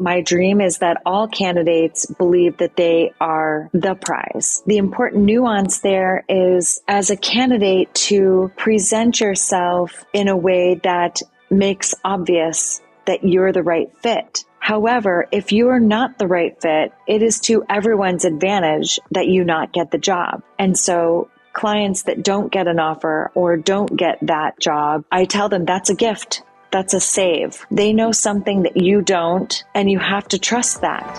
My dream is that all candidates believe that they are the prize. The important nuance there is, as a candidate, to present yourself in a way that makes obvious that you're the right fit. However, if you are not the right fit, it is to everyone's advantage that you not get the job. And so clients that don't get an offer or don't get that job, I tell them that's a gift. That's a save. They know something that you don't, and you have to trust that.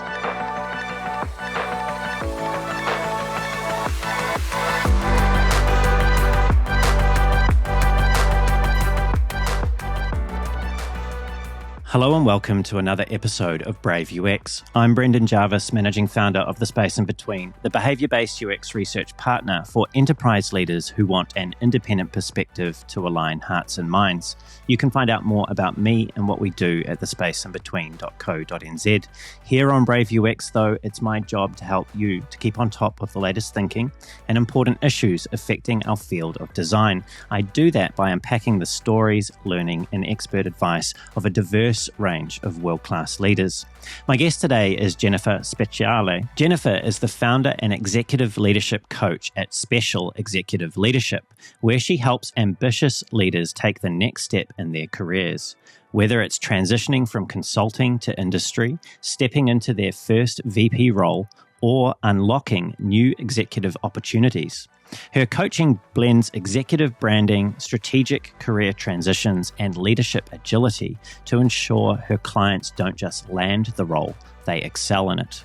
Hello and welcome to another episode of Brave UX. I'm Brendan Jarvis, Managing Founder of The Space in Between, the behaviour-based UX research partner for enterprise leaders who want an independent perspective to align hearts and minds. You can find out more about me and what we do at thespaceinbetween.co.nz. Here on Brave UX, though, it's my job to help you to keep on top of the latest thinking and important issues affecting our field of design. I do that by unpacking the stories, learning, and expert advice of a diverse range of world-class leaders. My guest today is Jennifer Speciale. Jennifer is the founder and executive leadership coach at Speciale Executive Leadership, where she helps ambitious leaders take the next step in their careers. Whether it's transitioning from consulting to industry, stepping into their first VP role, or unlocking new executive opportunities. Her coaching blends executive branding, strategic career transitions, and leadership agility to ensure her clients don't just land the role, they excel in it.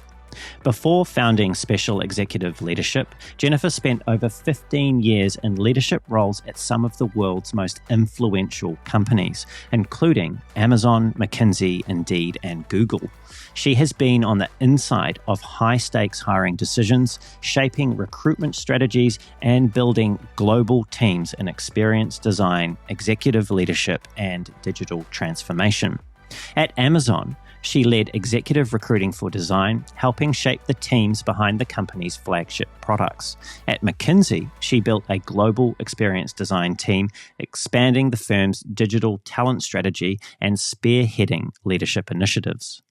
Before founding Speciale Executive Leadership, Jennifer spent over 15 years in leadership roles at some of the world's most influential companies, including Amazon, McKinsey, Indeed, and Google. She has been on the inside of high-stakes hiring decisions, shaping recruitment strategies, and building global teams in experience design, executive leadership, and digital transformation. At Amazon, she led executive recruiting for design, helping shape the teams behind the company's flagship products. At McKinsey, she built a global experience design team, expanding the firm's digital talent strategy and spearheading leadership initiatives.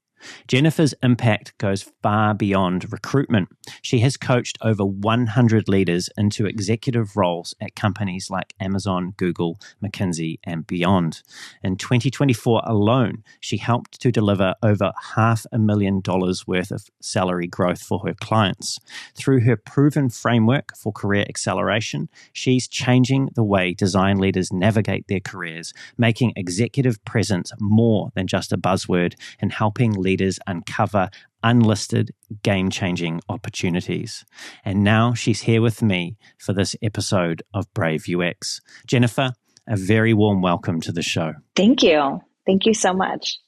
Jennifer's impact goes far beyond recruitment. She has coached over 100 leaders into executive roles at companies like Amazon, Google, McKinsey, and beyond. In 2024 alone, she helped to deliver over $500,000 worth of salary growth for her clients. Through her proven framework for career acceleration, she's changing the way design leaders navigate their careers, making executive presence more than just a buzzword and helping leaders uncover unlisted, game-changing opportunities. And now she's here with me for this episode of Brave UX. Jennifer, a very warm welcome to the show. Thank you. Thank you so much.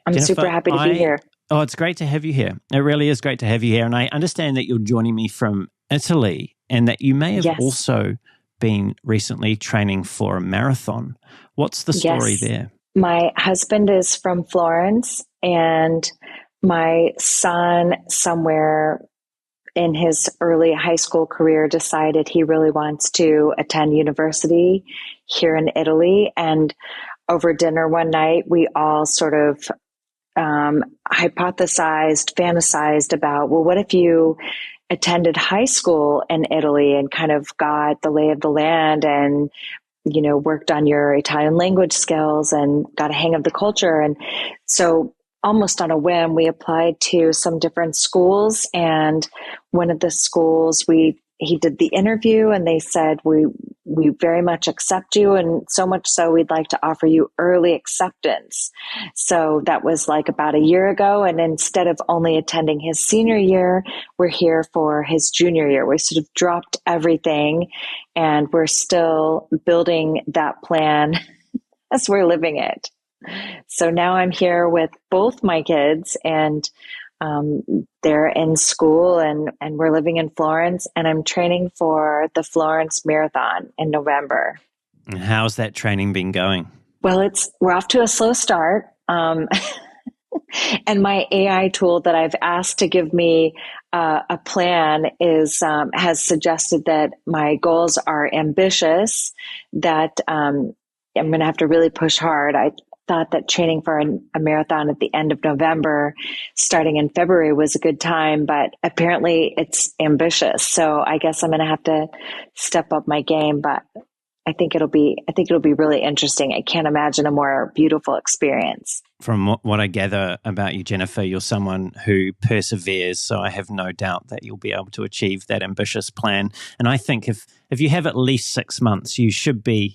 I'm Jennifer, super happy to be here. Oh, it's great to have you here. It really is great to have you here. And I understand that you're joining me from Italy and that you may have also been recently training for a marathon. What's the story there? My husband is from Florence, and my son, somewhere in his early high school career, decided he really wants to attend university here in Italy. And over dinner one night, we all sort of hypothesized, fantasized about, well, what if you attended high school in Italy and kind of got the lay of the land and worked on your Italian language skills and got a hang of the culture. And so almost on a whim, we applied to some different schools, and one of the schools he did the interview and they said, we very much accept you, and so much so we'd like to offer you early acceptance. So that was like about a year ago. And instead of only attending his senior year, we're here for his junior year. We sort of dropped everything and we're still building that plan as we're living it. So now I'm here with both my kids, and they're in school, and we're living in Florence, and I'm training for the Florence Marathon in November. And how's that training been going? Well, we're off to a slow start. And my AI tool that I've asked to give me a plan has suggested that my goals are ambitious, that I'm going to have to really push hard. thought that training for a marathon at the end of November, starting in February, was a good time, but apparently it's ambitious. So I guess I'm going to have to step up my game, but I think it'll be really interesting. I can't imagine a more beautiful experience. From what I gather about you, Jennifer, you're someone who perseveres, so I have no doubt that you'll be able to achieve that ambitious plan. And I think if you have at least 6 months, you should be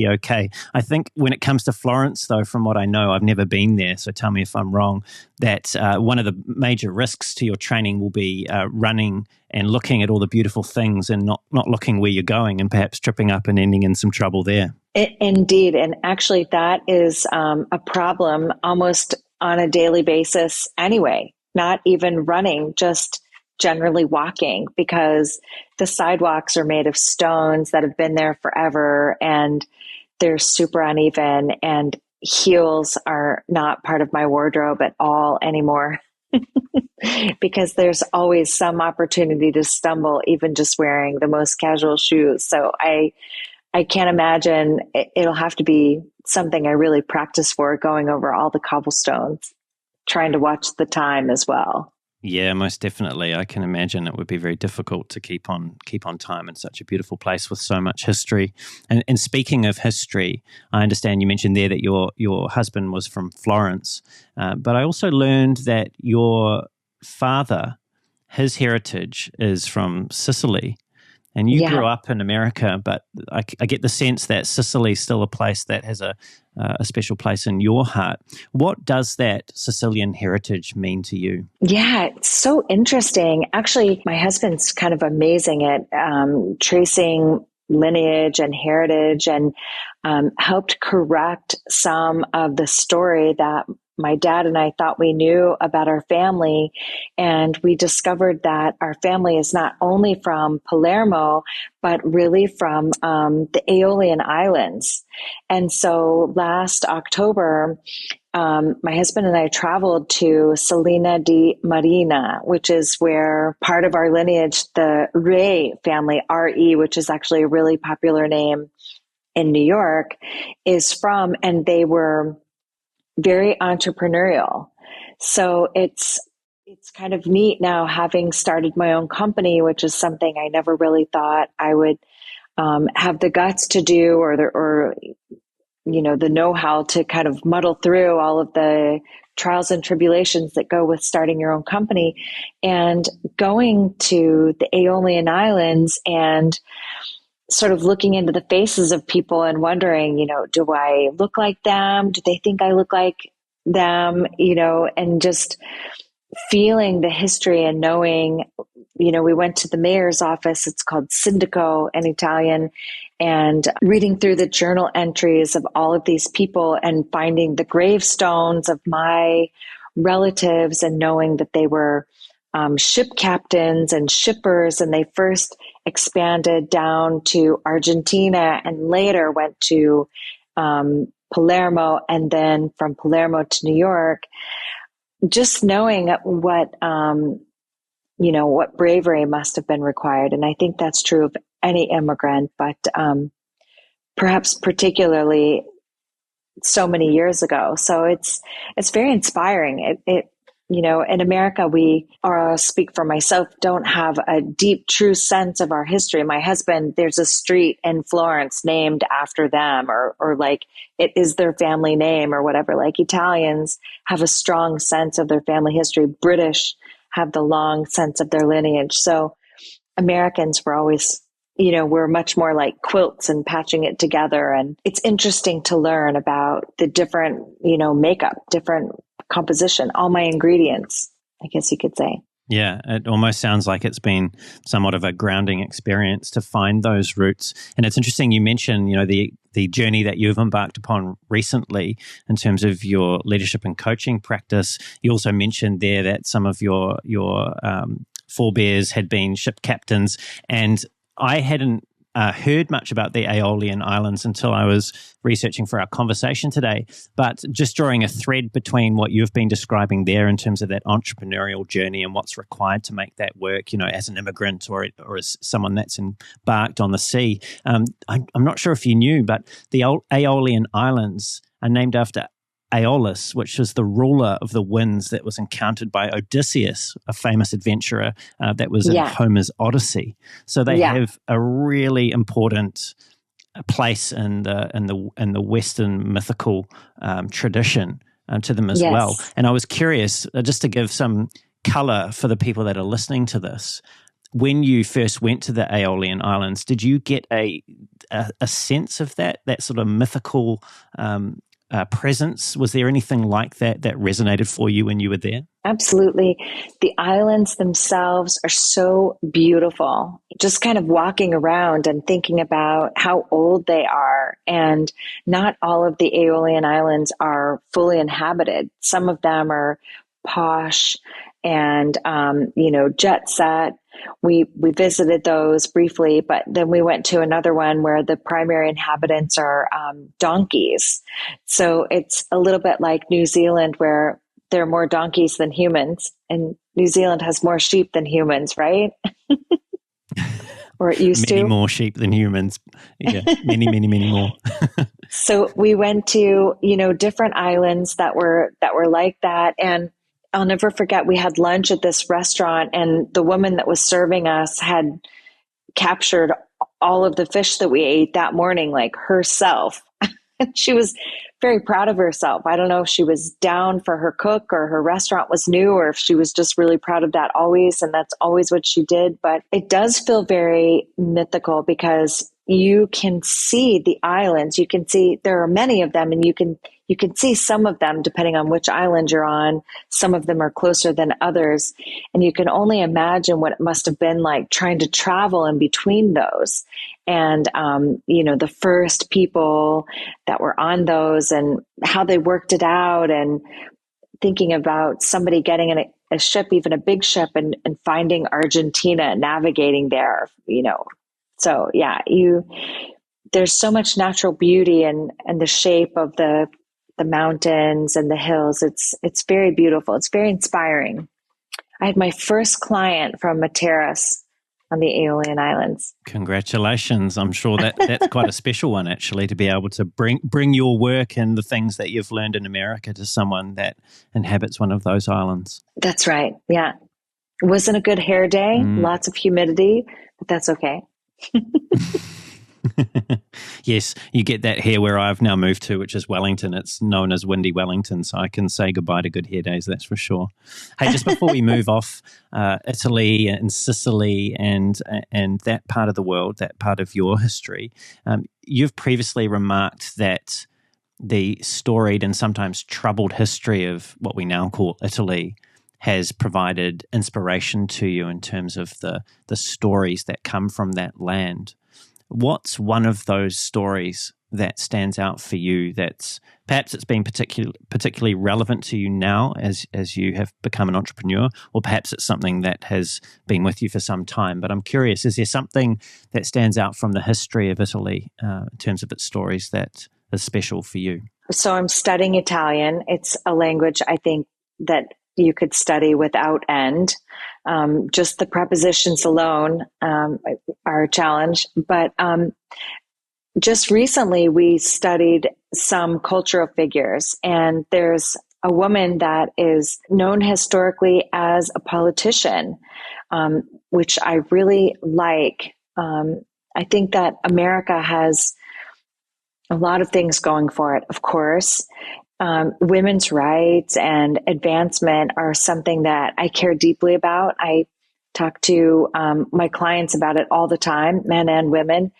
okay. I think when it comes to Florence, though, from what I know, I've never been there, so tell me if I'm wrong, that one of the major risks to your training will be running and looking at all the beautiful things and not looking where you're going and perhaps tripping up and ending in some trouble there. Indeed. And actually, that is a problem almost on a daily basis anyway, not even running, just generally walking, because the sidewalks are made of stones that have been there forever and they're super uneven, and heels are not part of my wardrobe at all anymore. Because there's always some opportunity to stumble, even just wearing the most casual shoes. So I can't imagine. It'll have to be something I really practice for, going over all the cobblestones, trying to watch the time as well. Yeah, most definitely. I can imagine it would be very difficult to keep on time in such a beautiful place with so much history. And speaking of history, I understand you mentioned there that your husband was from Florence, but I also learned that your father, his heritage is from Sicily. And you grew up in America, but I get the sense that Sicily is still a place that has a special place in your heart. What does that Sicilian heritage mean to you? Yeah, it's so interesting. Actually, my husband's kind of amazing at tracing lineage and heritage, and helped correct some of the story that my dad and I thought we knew about our family. And we discovered that our family is not only from Palermo, but really from the Aeolian Islands. And so last October, my husband and I traveled to Salina di Marina, which is where part of our lineage, the Re family, R-E, which is actually a really popular name in New York, is from, and they were very entrepreneurial. So it's kind of neat now, having started my own company, which is something I never really thought I would have the guts to do, or the know-how to kind of muddle through all of the trials and tribulations that go with starting your own company, and going to the Aeolian Islands and sort of looking into the faces of people and wondering, do I look like them? Do they think I look like them? And just feeling the history and knowing, we went to the mayor's office. It's called Sindaco in Italian, and reading through the journal entries of all of these people and finding the gravestones of my relatives, and knowing that they were ship captains and shippers, and they first expanded down to Argentina and later went to Palermo, and then from Palermo to New York. Just knowing what bravery must have been required. And I think that's true of any immigrant, but perhaps particularly so many years ago. So it's very inspiring. In America, we, or I'll speak for myself, don't have a deep, true sense of our history. My husband, there's a street in Florence named after them, or like it is their family name or whatever. Like Italians have a strong sense of their family history. British have the long sense of their lineage. So Americans were always, we're much more like quilts and patching it together. And it's interesting to learn about the different, makeup, different composition, all my ingredients, I guess you could say. Yeah, it almost sounds like it's been somewhat of a grounding experience to find those roots. And it's interesting you mentioned, the journey that you've embarked upon recently in terms of your leadership and coaching practice. You also mentioned there that some of your forebears had been ship captains, and I hadn't heard much about the Aeolian Islands until I was researching for our conversation today. But just drawing a thread between what you've been describing there in terms of that entrepreneurial journey and what's required to make that work, as an immigrant or as someone that's embarked on the sea. I'm not sure if you knew, but the Aeolian Islands are named after Aeolus, which was the ruler of the winds that was encountered by Odysseus, a famous adventurer that was in Homer's Odyssey. So they have a really important place in the Western mythical tradition to them as well. And I was curious, just to give some color for the people that are listening to this, when you first went to the Aeolian Islands, did you get a sense of that sort of mythical presence? Was there anything like that resonated for you when you were there? Absolutely. The islands themselves are so beautiful. Just kind of walking around and thinking about how old they are. And not all of the Aeolian Islands are fully inhabited. Some of them are posh and, jet set. We visited those briefly, but then we went to another one where the primary inhabitants are donkeys. So it's a little bit like New Zealand, where there are more donkeys than humans, and New Zealand has more sheep than humans, right? Or it used to. Many more sheep than humans. Yeah, many, many, many more. So we went to, different islands that were like that. And I'll never forget, we had lunch at this restaurant, and the woman that was serving us had captured all of the fish that we ate that morning, like herself. And she was very proud of herself. I don't know if she was down for her cook or her restaurant was new, or if she was just really proud of that always. And that's always what she did. But it does feel very mythical because you can see the islands. You can see there are many of them, and you can see some of them depending on which island you're on. Some of them are closer than others. And you can only imagine what it must have been like trying to travel in between those. And, the first people that were on those and how they worked it out, and thinking about somebody getting in a ship, even a big ship, and finding Argentina, navigating there, So there's so much natural beauty and the shape of the mountains and the hills. It's very beautiful. It's very inspiring. I had my first client from a terrace on the Aeolian Islands. Congratulations. I'm sure that's quite a special one, actually, to be able to bring your work and the things that you've learned in America to someone that inhabits one of those islands. That's right. Yeah. It wasn't a good hair day, lots of humidity, but that's okay. Yes, you get that here where I've now moved to, which is Wellington. It's known as Windy Wellington, so I can say goodbye to good hair days, that's for sure. Hey, just before we move off Italy and Sicily and that part of the world, that part of your history, you've previously remarked that the storied and sometimes troubled history of what we now call Italy has provided inspiration to you in terms of the stories that come from that land. What's one of those stories that stands out for you that's perhaps it's been particularly relevant to you now as you have become an entrepreneur, or perhaps it's something that has been with you for some time? But I'm curious, is there something that stands out from the history of Italy in terms of its stories that is special for you? So I'm studying Italian. It's a language I think that you could study without end. Just the prepositions alone are a challenge. But just recently, we studied some cultural figures, and there's a woman that is known historically as a politician, which I really like. I think that America has a lot of things going for it, of course. Women's rights and advancement are something that I care deeply about. I talk to my clients about it all the time, men and women.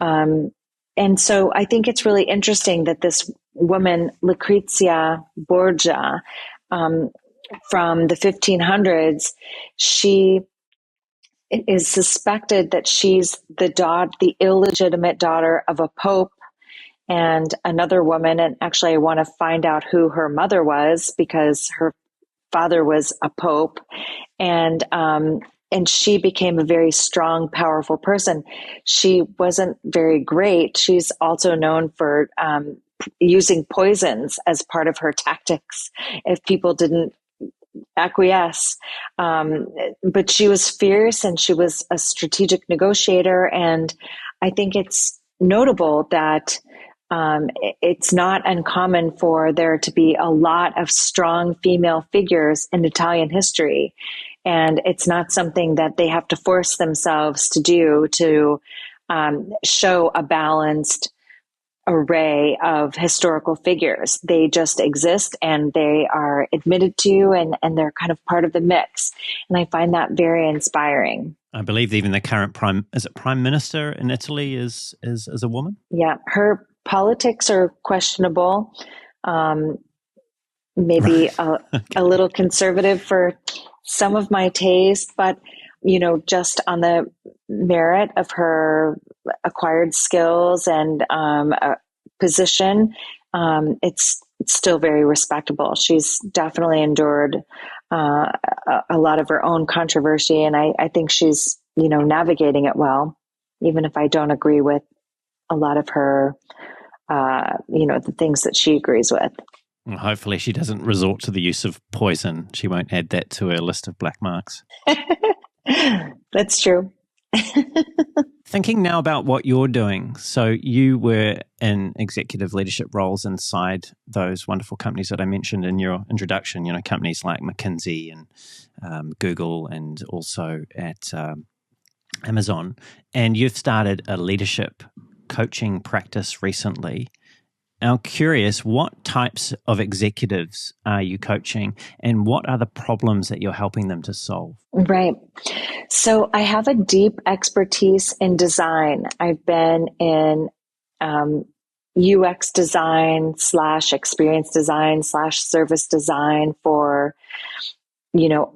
And so I think it's really interesting that this woman, Lucrezia Borgia, from the 1500s, she is suspected that she's the illegitimate daughter of a pope and another woman. And actually, I want to find out who her mother was, because her father was a pope. And she became a very strong, powerful person. She wasn't very great. She's also known for using poisons as part of her tactics if people didn't acquiesce. But she was fierce, and she was a strategic negotiator. And I think it's notable that it's not uncommon for there to be a lot of strong female figures in Italian history. And it's not something that they have to force themselves to do to show a balanced array of historical figures. They just exist and they are admitted to, and they're kind of part of the mix. And I find that very inspiring. I believe even the current prime minister in Italy is a woman? Yeah, her politics are questionable. Maybe okay. a little conservative for some of my taste, but just on the merit of her acquired skills and position, it's still very respectable. She's definitely endured a lot of her own controversy, and I think she's navigating it well, even if I don't agree with a lot of her the things that she agrees with. Well, hopefully she doesn't resort to the use of poison. She won't add that to her list of black marks. That's true. Thinking now about what you're doing. So you were in executive leadership roles inside those wonderful companies that I mentioned in your introduction, companies like McKinsey and Google, and also at Amazon. And you've started a leadership coaching practice recently. I'm curious, what types of executives are you coaching, and what are the problems that you're helping them to solve? Right. So I have a deep expertise in design. I've been in UX design / experience design / service design for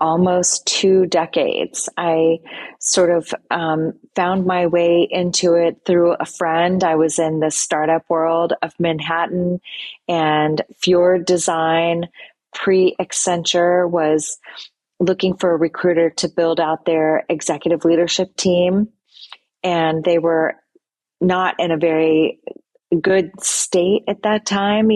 almost 2 decades. I sort of found my way into it through a friend. I was in the startup world of Manhattan, and Fjord Design, pre-Accenture, was looking for a recruiter to build out their executive leadership team. And they were not in a very good state at that time.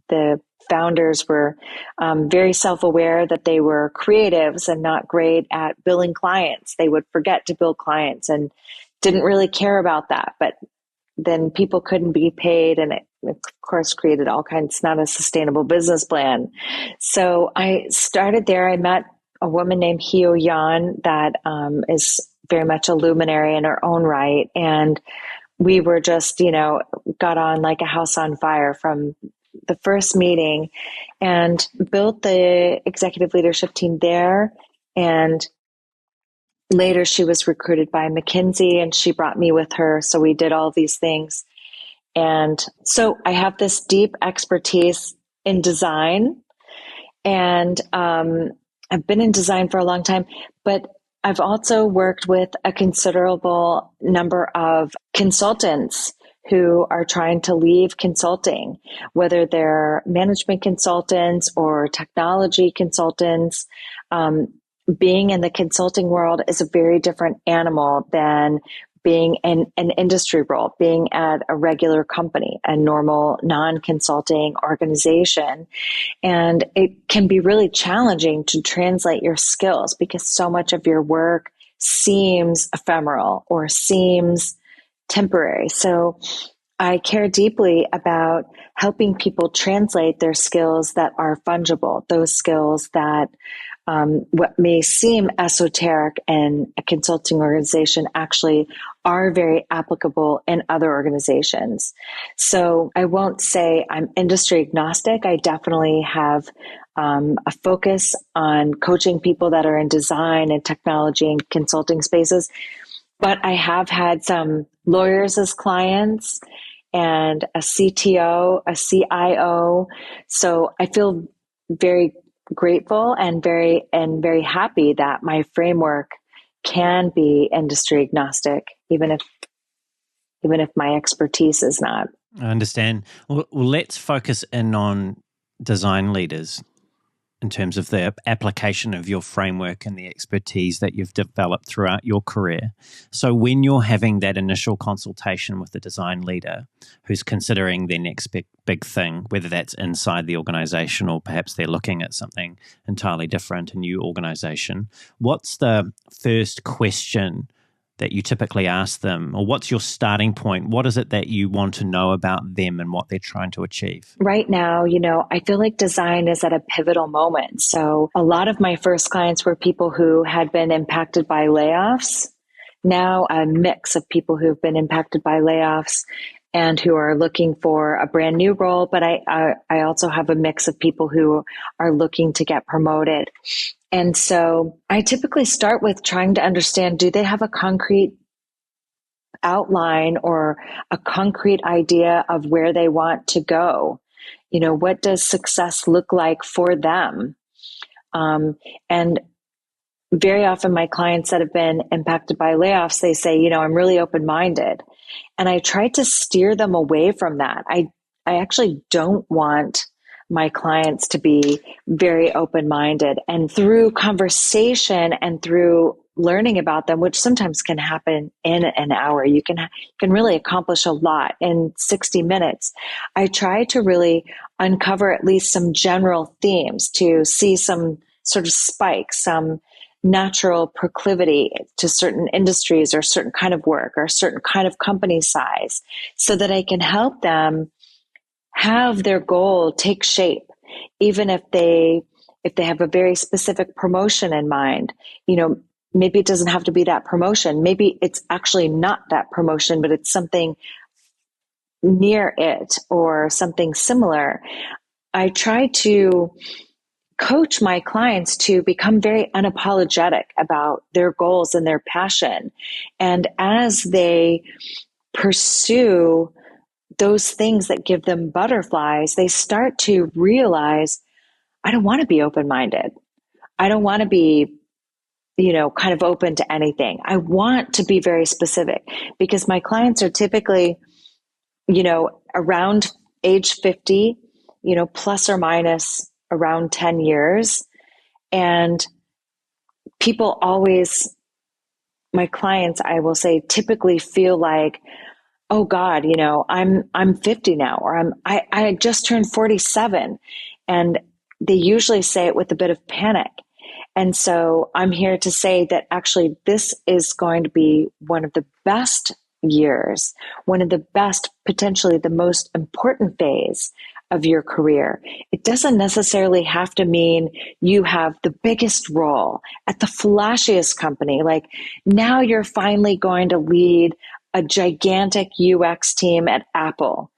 The founders were very self-aware that they were creatives and not great at billing clients. They would forget to bill clients and didn't really care about that. But then people couldn't be paid, and it, of course, created all kinds, not a sustainable business plan. So I started there. I met a woman named Hyo Yan that is very much a luminary in her own right. And we were just, got on like a house on fire from the first meeting, and built the executive leadership team there. And later she was recruited by McKinsey, and she brought me with her. So we did all these things. And so I have this deep expertise in design, and I've been in design for a long time, but I've also worked with a considerable number of consultants who are trying to leave consulting, whether they're management consultants or technology consultants. Being in the consulting world is a very different animal than being in an industry role, being at a regular company, a normal non-consulting organization. And it can be really challenging to translate your skills because so much of your work seems ephemeral or seems temporary. So I care deeply about helping people translate their skills that are fungible, those skills that what may seem esoteric in a consulting organization actually are very applicable in other organizations. So I won't say I'm industry agnostic. I definitely have a focus on coaching people that are in design and technology and consulting spaces. But I have had some lawyers as clients and a CTO, a CIO. So I feel very grateful and very happy that my framework can be industry agnostic, even if my expertise is not. I understand. Well, let's focus in on design leaders in terms of the application of your framework and the expertise that you've developed throughout your career. So when you're having that initial consultation with the design leader who's considering their next big thing, whether that's inside the organization or perhaps they're looking at something entirely different, a new organization, what's the first question that you typically ask them? Or what's your starting point? What is it that you want to know about them and what they're trying to achieve? Right now, I feel like design is at a pivotal moment. So a lot of my first clients were people who had been impacted by layoffs. Now a mix of people who've been impacted by layoffs and who are looking for a brand new role. But I also have a mix of people who are looking to get promoted. And so I typically start with trying to understand, do they have a concrete outline or a concrete idea of where they want to go? What does success look like for them? And very often my clients that have been impacted by layoffs, they say, I'm really open-minded. And I try to steer them away from that. I actually don't want my clients to be very open-minded. And through conversation and through learning about them, which sometimes can happen in an hour, you can really accomplish a lot in 60 minutes. I try to really uncover at least some general themes, to see some sort of spikes, some natural proclivity to certain industries or certain kind of work or certain kind of company size, so that I can help them have their goal take shape, even if they have a very specific promotion in mind. Maybe it doesn't have to be that promotion. Maybe it's actually not that promotion, but it's something near it or something similar. I try to coach my clients to become very unapologetic about their goals and their passion. And as they pursue those things that give them butterflies, they start to realize, I don't want to be open-minded. I don't want to be, kind of open to anything. I want to be very specific, because my clients are typically, around age 50, plus or minus around 10 years. And people always, my clients, I will say, typically feel like, oh God, I'm 50 now, or I just turned 47. And they usually say it with a bit of panic. And so I'm here to say that actually this is going to be one of the best years, one of the best, potentially the most important phase of your career. It doesn't necessarily have to mean you have the biggest role at the flashiest company. Like, now you're finally going to lead a gigantic UX team at Apple.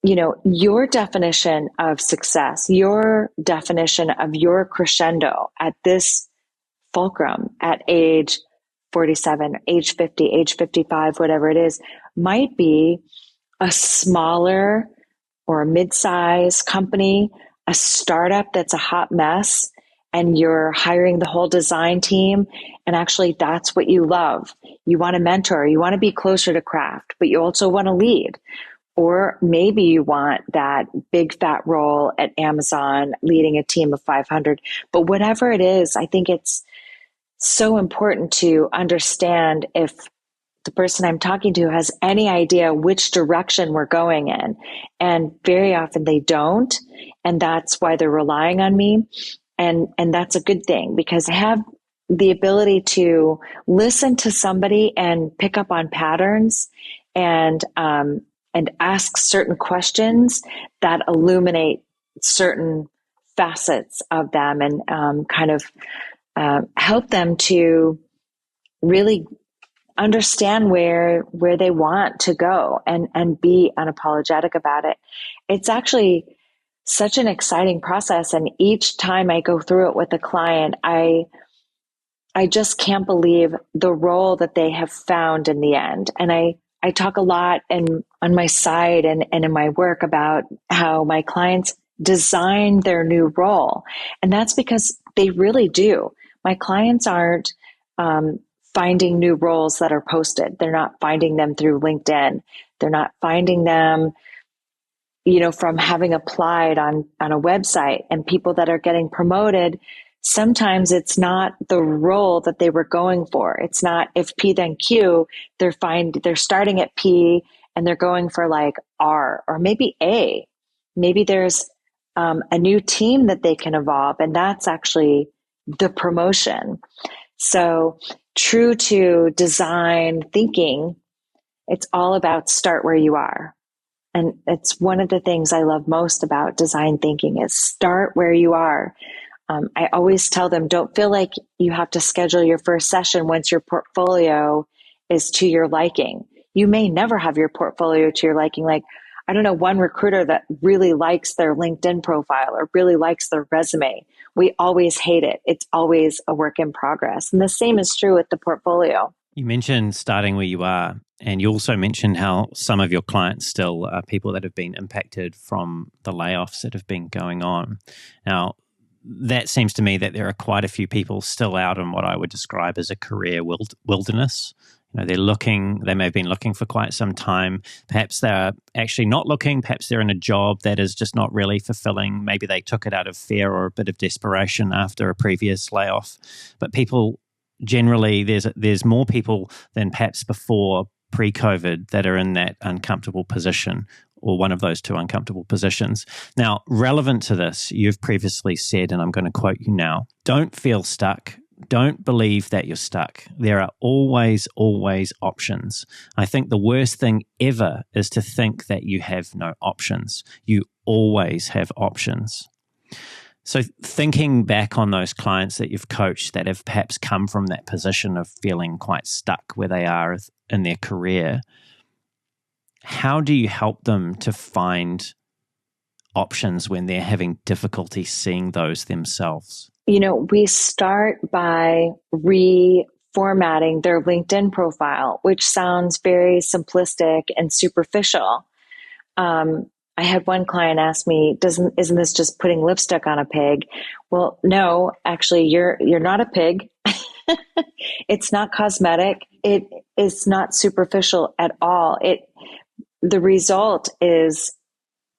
Your definition of success, your definition of your crescendo at this fulcrum at age 47, age 50, age 55, whatever it is, might be a smaller or a mid-size company, a startup that's a hot mess, and you're hiring the whole design team. And actually, that's what you love. You want to mentor, you want to be closer to craft, but you also want to lead. Or maybe you want that big fat role at Amazon, leading a team of 500. But whatever it is, I think it's so important to understand if the person I'm talking to has any idea which direction we're going in. And very often they don't. And that's why they're relying on me. And that's a good thing, because I have the ability to listen to somebody and pick up on patterns and ask certain questions that illuminate certain facets of them, and help them to really understand where they want to go and be unapologetic about it. It's actually such an exciting process. And each time I go through it with a client, I just can't believe the role that they have found in the end. And I talk a lot on my site and in my work about how my clients design their new role. And that's because they really do. My clients aren't finding new roles that are posted. They're not finding them through LinkedIn. They're not finding them, from having applied on a website. And people that are getting promoted, sometimes it's not the role that they were going for. It's not if P then Q. They're starting at P and they're going for like R or maybe A. Maybe there's a new team that they can evolve, and that's actually the promotion. So true to design thinking, it's all about start where you are. And it's one of the things I love most about design thinking is start where you are. I always tell them, don't feel like you have to schedule your first session once your portfolio is to your liking. You may never have your portfolio to your liking. Like, I don't know, one recruiter that really likes their LinkedIn profile or really likes their resume. We always hate it. It's always a work in progress. And the same is true with the portfolio. You mentioned starting where you are, and you also mentioned how some of your clients still are people that have been impacted from the layoffs that have been going on. Now, that seems to me that there are quite a few people still out in what I would describe as a career wilderness. They may have been looking for quite some time. Perhaps they're actually not looking. Perhaps they're in a job that is just not really fulfilling. Maybe they took it out of fear or a bit of desperation after a previous layoff. But people generally, there's more people than perhaps before pre-COVID that are in that uncomfortable position, or one of those two uncomfortable positions. Now, relevant to this, you've previously said, and I'm going to quote you now, don't feel stuck. Don't believe that you're stuck. There are always, always options. I think the worst thing ever is to think that you have no options. You always have options. So thinking back on those clients that you've coached that have perhaps come from that position of feeling quite stuck where they are in their career, how do you help them to find options when they're having difficulty seeing those themselves? We start by reformatting their LinkedIn profile, which sounds very simplistic and superficial. I had one client ask me, isn't this just putting lipstick on a pig? Well, no, actually, you're not a pig. It's not cosmetic. It is not superficial at all. The result is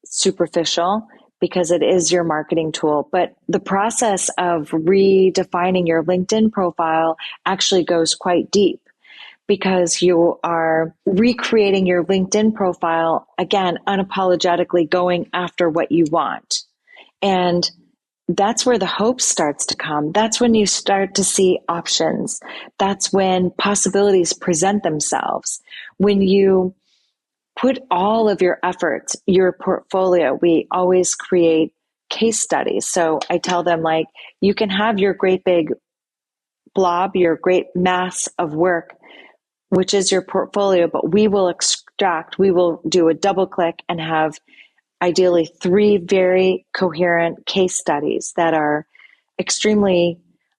superficial because it is your marketing tool. But the process of redefining your LinkedIn profile actually goes quite deep, because you are recreating your LinkedIn profile, again, unapologetically going after what you want. And that's where the hope starts to come. That's when you start to see options. That's when possibilities present themselves. When you put all of your efforts, your portfolio, we always create case studies. So I tell them, like, you can have your great big blob, your great mass of work, which is your portfolio, but we will do a double click and have ideally 3 very coherent case studies that are extremely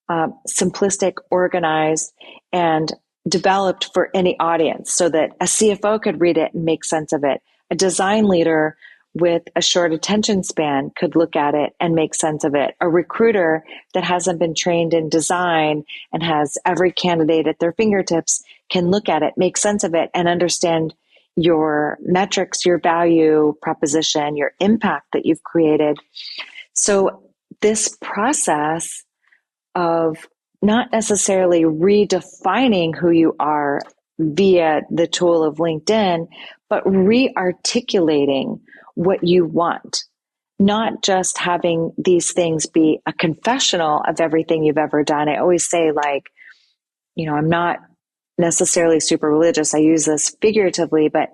simplistic, organized, and developed for any audience so that a CFO could read it and make sense of it. A design leader with a short attention span could look at it and make sense of it. A recruiter that hasn't been trained in design and has every candidate at their fingertips can look at it, make sense of it, and understand your metrics, your value proposition, your impact that you've created. So this process of not necessarily redefining who you are via the tool of LinkedIn, but re-articulating what you want, not just having these things be a confessional of everything you've ever done. I always say, like, I'm not necessarily super religious. I use this figuratively, but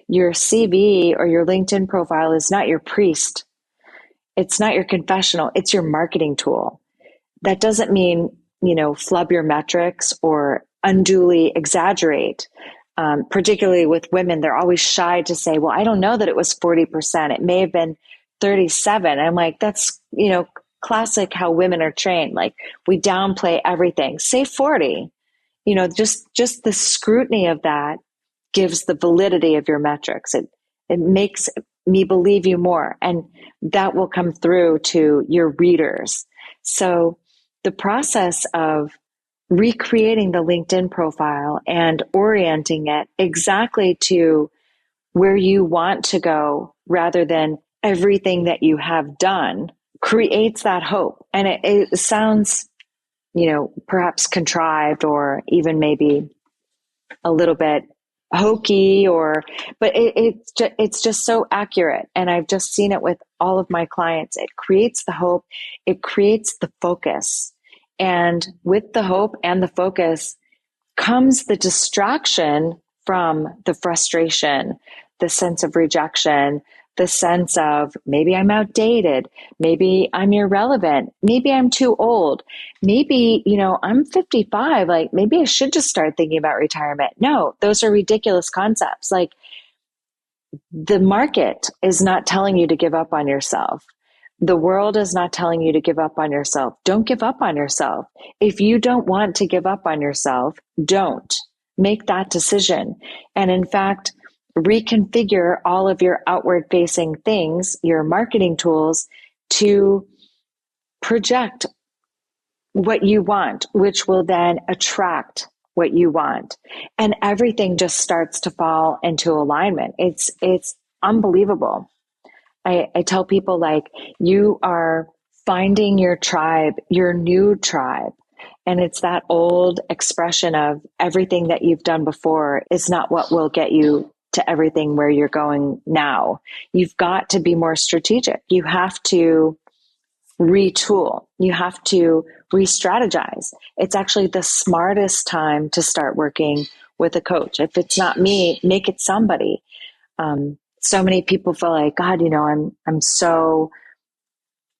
your CV or your LinkedIn profile is not your priest. It's not your confessional. It's your marketing tool. That doesn't mean, flub your metrics or unduly exaggerate. Particularly with women, they're always shy to say, well, I don't know that it was 40%. It may have been 37. I'm like, that's, classic how women are trained. Like, we downplay everything. Say 40. Just the scrutiny of that gives the validity of your metrics. It makes me believe you more, and that will come through to your readers. So the process of recreating the LinkedIn profile and orienting it exactly to where you want to go rather than everything that you have done creates that hope. And it sounds, perhaps contrived or even maybe a little bit hokey, but it's just so accurate. And I've just seen it with all of my clients. It creates the hope. It creates the focus. And with the hope and the focus comes the distraction from the frustration, the sense of rejection, the sense of maybe I'm outdated, maybe I'm irrelevant, maybe I'm too old, maybe, I'm 55, like maybe I should just start thinking about retirement. No, those are ridiculous concepts. Like, the market is not telling you to give up on yourself. The world is not telling you to give up on yourself. Don't give up on yourself. If you don't want to give up on yourself, don't make that decision. And in fact, reconfigure all of your outward facing things, your marketing tools, to project what you want, which will then attract what you want. And everything just starts to fall into alignment. It's unbelievable. I tell people, like, you are finding your tribe, your new tribe. And it's that old expression of everything that you've done before is not what will get you to everything where you're going now. You've got to be more strategic. You have to retool. You have to re-strategize. It's actually the smartest time to start working with a coach. If it's not me, make it somebody. So many people feel like, God, I'm so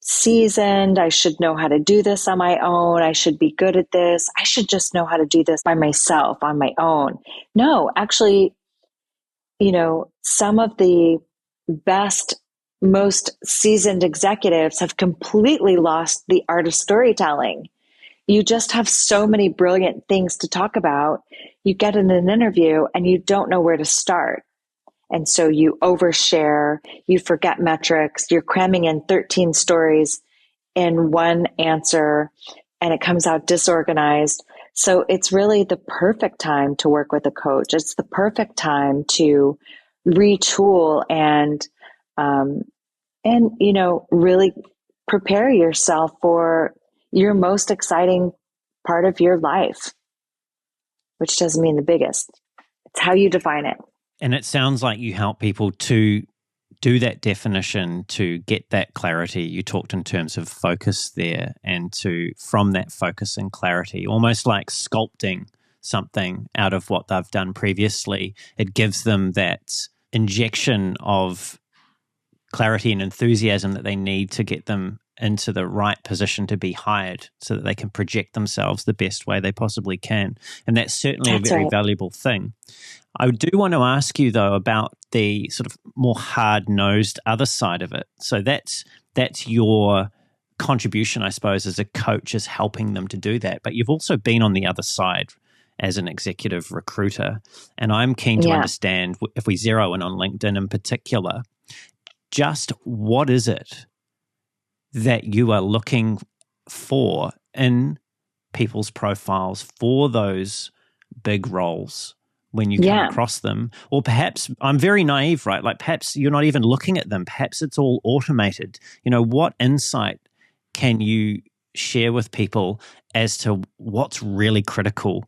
seasoned. I should know how to do this on my own. I should be good at this. I should just know how to do this by myself on my own. No, actually, some of the best, most seasoned executives have completely lost the art of storytelling. You just have so many brilliant things to talk about. You get in an interview and you don't know where to start. And so you overshare, you forget metrics, you're cramming in 13 stories in one answer, and it comes out disorganized. So it's really the perfect time to work with a coach. It's the perfect time to retool and really prepare yourself for your most exciting part of your life, which doesn't mean the biggest. It's how you define it. And it sounds like you help people to do that definition, to get that clarity. You talked in terms of focus there, and from that focus and clarity, almost like sculpting something out of what they've done previously, it gives them that injection of clarity and enthusiasm that they need to get them into the right position to be hired so that they can project themselves the best way they possibly can. And that's certainly a very valuable thing. I do want to ask you, though, about the sort of more hard-nosed other side of it. So that's your contribution, I suppose, as a coach, is helping them to do that. But you've also been on the other side as an executive recruiter. And I'm keen to understand, if we zero in on LinkedIn in particular, just what is it that you are looking for in people's profiles for those big roles when you come across them? Or perhaps I'm very naive, right? Like perhaps you're not even looking at them. Perhaps it's all automated. What insight can you share with people as to what's really critical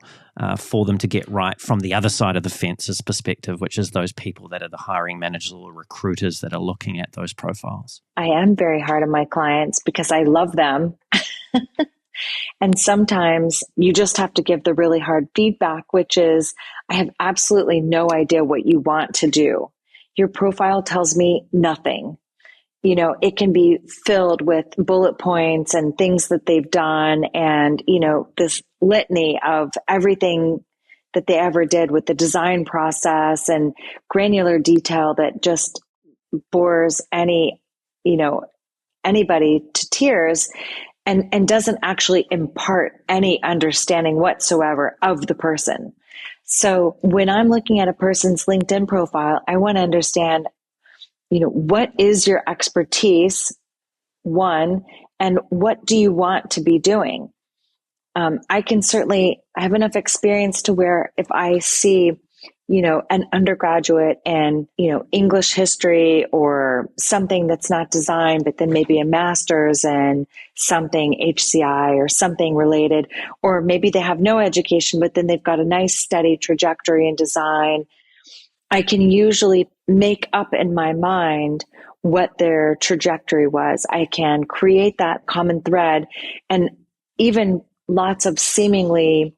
for them to get right from the other side of the fence's perspective, which is those people that are the hiring managers or recruiters that are looking at those profiles? I am very hard on my clients because I love them. And sometimes you just have to give the really hard feedback, which is, I have absolutely no idea what you want to do. Your profile tells me nothing. It can be filled with bullet points and things that they've done and, this litany of everything that they ever did with the design process and granular detail that just bores anybody to tears. And doesn't actually impart any understanding whatsoever of the person. So when I'm looking at a person's LinkedIn profile, I want to understand, what is your expertise, one, and what do you want to be doing? I have enough experience to where if I see, an undergraduate in, English history or something that's not design, but then maybe a master's in something HCI or something related, or maybe they have no education, but then they've got a nice steady trajectory in design. I can usually make up in my mind what their trajectory was. I can create that common thread, and even lots of seemingly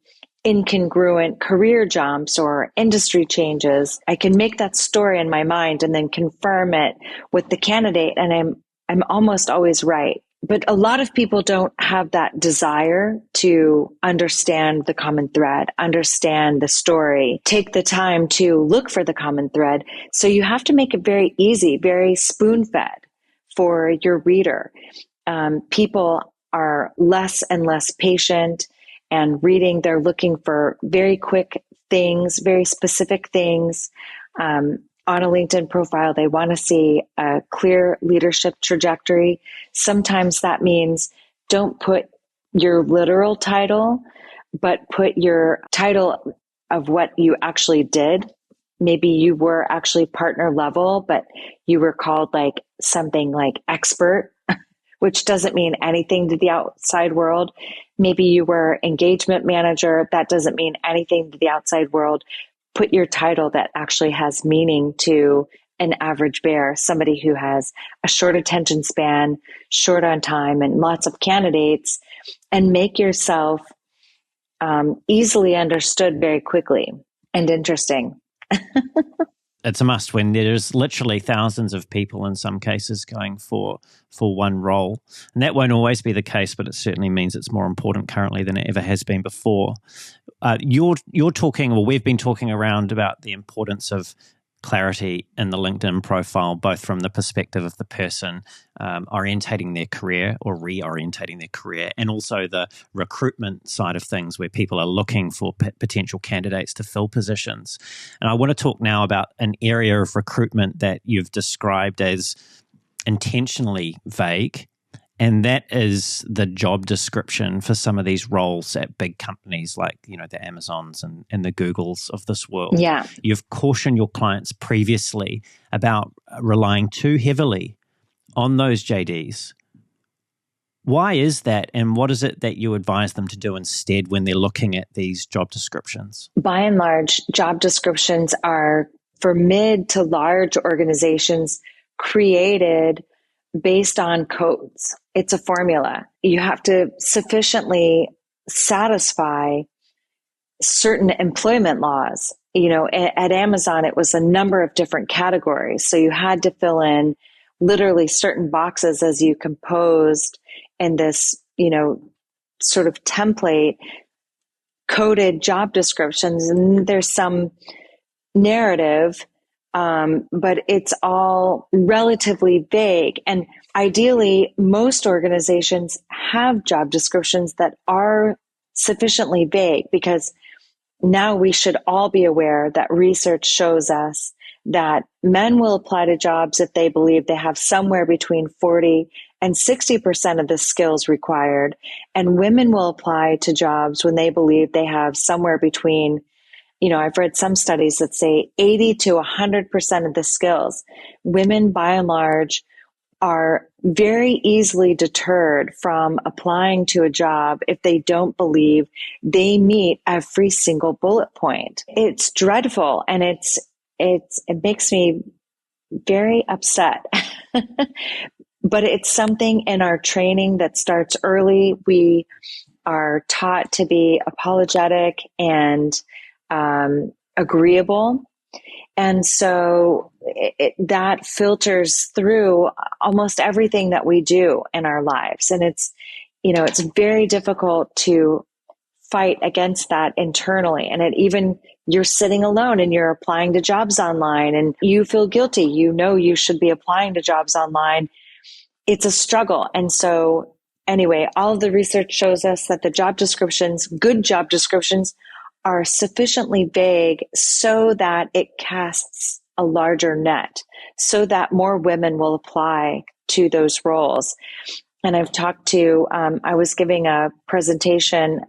incongruent career jumps or industry changes, I can make that story in my mind and then confirm it with the candidate, and I'm almost always right. But a lot of people don't have that desire to understand the common thread, understand the story, take the time to look for the common thread. So you have to make it very easy, very spoon-fed for your reader. People are less and less patient and reading. They're looking for very quick things, very specific things. On a LinkedIn profile, they want to see a clear leadership trajectory. Sometimes that means don't put your literal title, but put your title of what you actually did. Maybe you were actually partner level, but you were called like something like expert, which doesn't mean anything to the outside world. Maybe you were engagement manager. That doesn't mean anything to the outside world. Put your title that actually has meaning to an average bear, somebody who has a short attention span, short on time, and lots of candidates, and make yourself easily understood very quickly and interesting. It's a must when there's literally thousands of people in some cases going for one role. And that won't always be the case, but it certainly means it's more important currently than it ever has been before. You're talking, or we've been talking around about the importance of clarity in the LinkedIn profile, both from the perspective of the person orientating their career or reorientating their career, and also the recruitment side of things where people are looking for potential candidates to fill positions. And I want to talk now about an area of recruitment that you've described as intentionally vague, and that is the job description for some of these roles at big companies like, the Amazons and the Googles of this world. Yeah. You've cautioned your clients previously about relying too heavily on those JDs. Why is that, and what is it that you advise them to do instead when they're looking at these job descriptions? By and large, job descriptions are, for mid to large organizations, created based on codes. It's a formula. You have to sufficiently satisfy certain employment laws. At Amazon, it was a number of different categories. So you had to fill in literally certain boxes as you composed in this, sort of template coded job descriptions. And there's some narrative, but it's all relatively vague. And ideally, most organizations have job descriptions that are sufficiently vague, because now we should all be aware that research shows us that men will apply to jobs if they believe they have somewhere between 40 and 60% of the skills required. And women will apply to jobs when they believe they have somewhere between, I've read some studies that say 80 to 100% of the skills. Women, by and large, are very easily deterred from applying to a job if they don't believe they meet every single bullet point. It's dreadful, and it makes me very upset. But it's something in our training that starts early. We are taught to be apologetic and agreeable. And so that filters through almost everything that we do in our lives. And it's very difficult to fight against that internally. And you're sitting alone and you're applying to jobs online and you feel guilty. You should be applying to jobs online. It's a struggle. And so anyway, all of the research shows us that the job descriptions, good job descriptions, are sufficiently vague so that it casts a larger net, so that more women will apply to those roles. And I've talked to, I was giving a presentation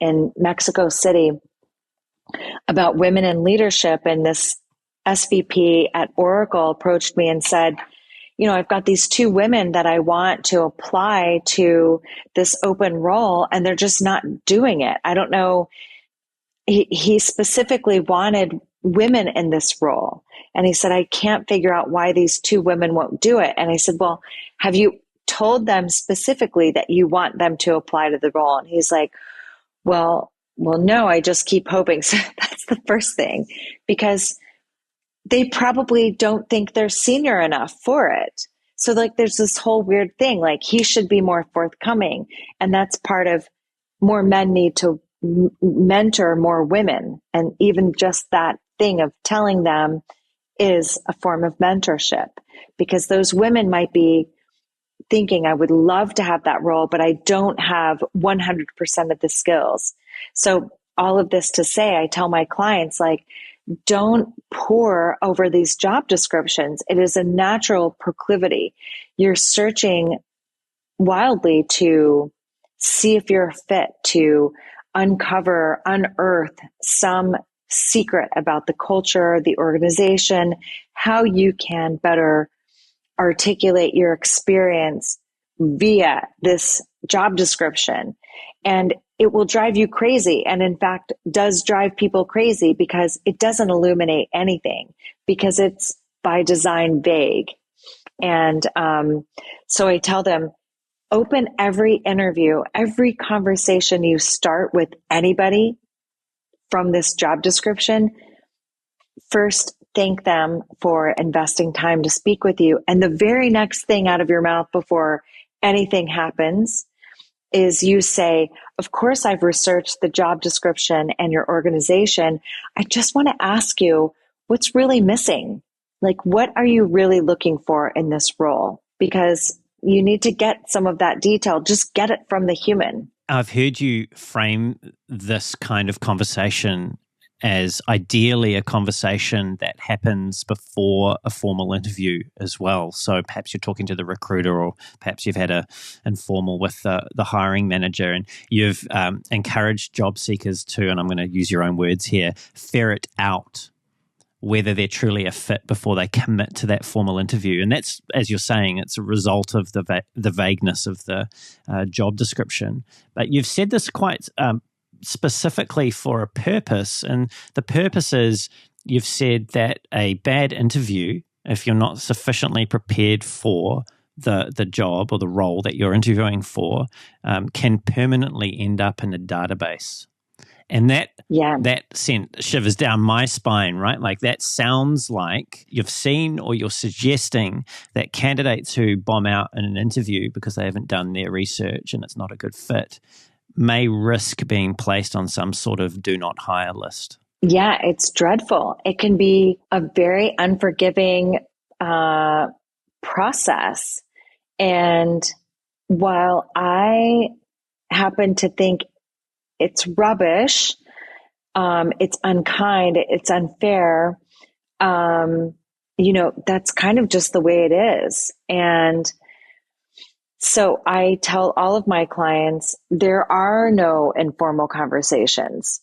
in Mexico City about women in leadership, and this SVP at Oracle approached me and said, I've got these two women that I want to apply to this open role, and they're just not doing it. I don't know. He specifically wanted women in this role. And he said, I can't figure out why these two women won't do it. And I said, well, have you told them specifically that you want them to apply to the role? And he's like, well, Well, no, I just keep hoping. So that's the first thing, because they probably don't think they're senior enough for it. So like there's this whole weird thing, like he should be more forthcoming. And that's part of more men need to mentor more women. And even just that thing of telling them is a form of mentorship, because those women might be thinking, I would love to have that role, but I don't have 100% of the skills. So all of this to say, I tell my clients, like, don't pour over these job descriptions. It is a natural proclivity. You're searching wildly to see if you're fit, to unearth some secret about the culture, the organization, how you can better articulate your experience via this job description. And it will drive you crazy. And in fact, does drive people crazy because it doesn't illuminate anything, because it's by design vague. And so I tell them, open every interview, every conversation you start with anybody from this job description. First, thank them for investing time to speak with you. And the very next thing out of your mouth before anything happens is you say, of course, I've researched the job description and your organization. I just want to ask you, what's really missing? Like, what are you really looking for in this role? Because you need to get some of that detail. Just get it from the human. I've heard you frame this kind of conversation as ideally a conversation that happens before a formal interview as well. So perhaps you're talking to the recruiter, or perhaps you've had a informal with the hiring manager, and you've encouraged job seekers to, and I'm going to use your own words here, ferret out whether they're truly a fit before they commit to that formal interview. And that's, as you're saying, it's a result of the vagueness of the job description. But you've said this quite specifically for a purpose, and the purpose is, you've said that a bad interview, if you're not sufficiently prepared for the job or the role that you're interviewing for, can permanently end up in a database. And that sent shivers down my spine, right? Like, that sounds like you've seen, or you're suggesting that candidates who bomb out in an interview because they haven't done their research and it's not a good fit may risk being placed on some sort of do not hire list. Yeah, it's dreadful. It can be a very unforgiving process. And while I happen to think it's rubbish, it's unkind, it's unfair, that's kind of just the way it is. And so I tell all of my clients, there are no informal conversations.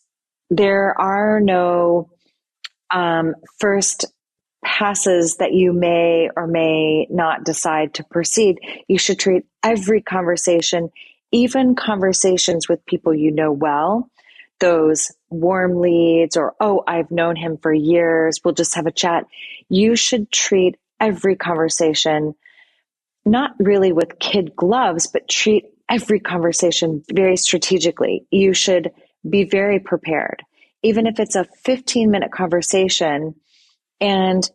There are no first passes that you may or may not decide to proceed. You should treat every conversation, even conversations with people you know well, those warm leads, or, oh, I've known him for years, we'll just have a chat. You should treat every conversation not really with kid gloves, but treat every conversation very strategically. You should be very prepared. Even if it's a 15-minute conversation and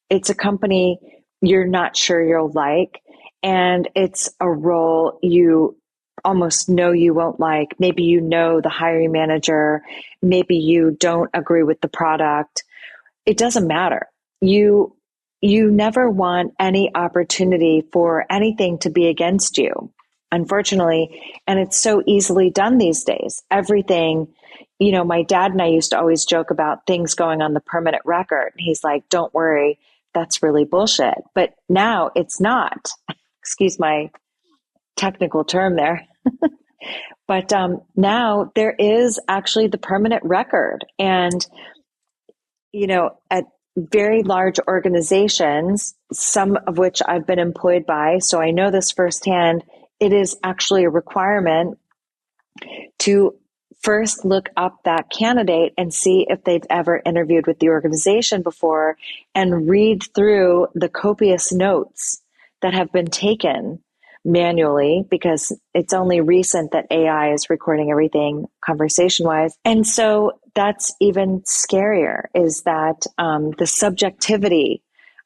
it's a company you're not sure you'll like, and it's a role you almost know you won't like. Maybe you know the hiring manager, maybe you don't agree with the product. It doesn't matter. You never want any opportunity for anything to be against you, unfortunately. And it's so easily done these days. Everything, my dad and I used to always joke about things going on the permanent record. He's like, don't worry, that's really bullshit. But now it's not. Excuse my technical term there. But now there is actually the permanent record. And, at very large organizations, some of which I've been employed by, so I know this firsthand, it is actually a requirement to first look up that candidate and see if they've ever interviewed with the organization before, and read through the copious notes that have been taken manually because it's only recent that AI is recording everything conversation wise. And so that's even scarier, is that the subjectivity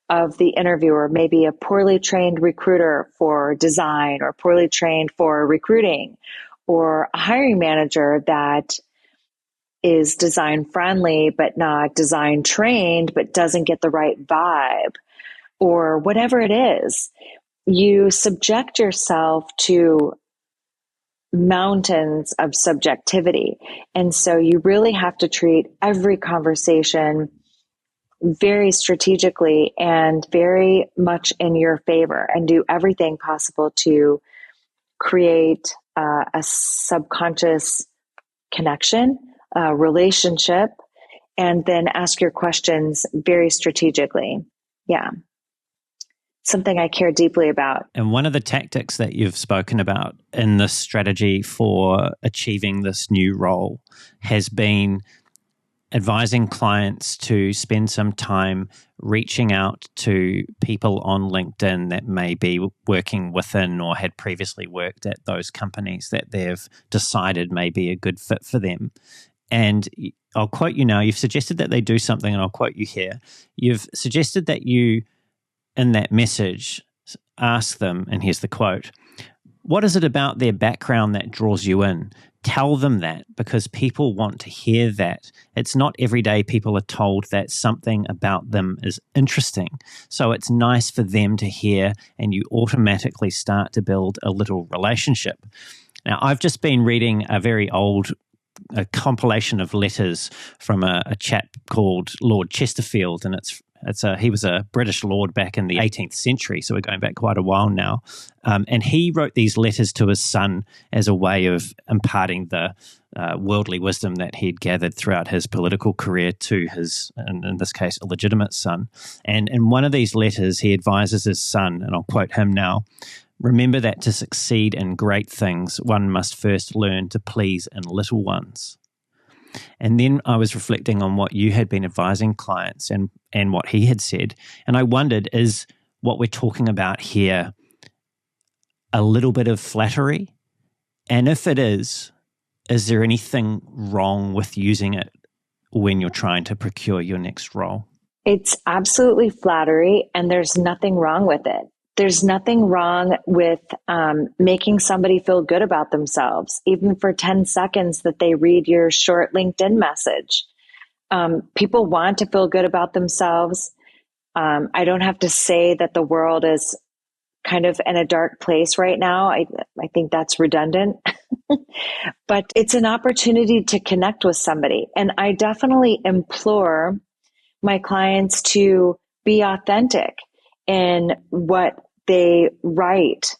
of the interviewer, maybe a poorly trained recruiter for design or poorly trained for recruiting, or a hiring manager that is design friendly but not design trained but doesn't get the right vibe, or whatever it is. You subject yourself to mountains of subjectivity. And so you really have to treat every conversation very strategically and very much in your favor, and do everything possible to create a subconscious connection, relationship, and then ask your questions very strategically. Yeah. Something I care deeply about. And one of the tactics that you've spoken about in this strategy for achieving this new role has been advising clients to spend some time reaching out to people on LinkedIn that may be working within or had previously worked at those companies that they've decided may be a good fit for them. And I'll quote you now. You've suggested that they do something, and I'll quote you here. You've suggested that you, in that message, ask them, and here's the quote, "What is it about their background that draws you in? Tell them that, because people want to hear that. It's not every day people are told that something about them is interesting. So it's nice for them to hear, and you automatically start to build a little relationship." Now, I've just been reading a compilation of letters from a chap called Lord Chesterfield, and he was a British lord back in the 18th century, so we're going back quite a while now. And he wrote these letters to his son as a way of imparting the worldly wisdom that he'd gathered throughout his political career to his, in this case, illegitimate son. And in one of these letters, he advises his son, and I'll quote him now, "Remember that to succeed in great things, one must first learn to please in little ones." And then I was reflecting on what you had been advising clients and what he had said. And I wondered, is what we're talking about here a little bit of flattery? And if it is there anything wrong with using it when you're trying to procure your next role? It's absolutely flattery, and there's nothing wrong with it. There's nothing wrong with making somebody feel good about themselves, even for 10 seconds that they read your short LinkedIn message. People want to feel good about themselves. I don't have to say that the world is kind of in a dark place right now. I think that's redundant. But it's an opportunity to connect with somebody. And I definitely implore my clients to be authentic in what they write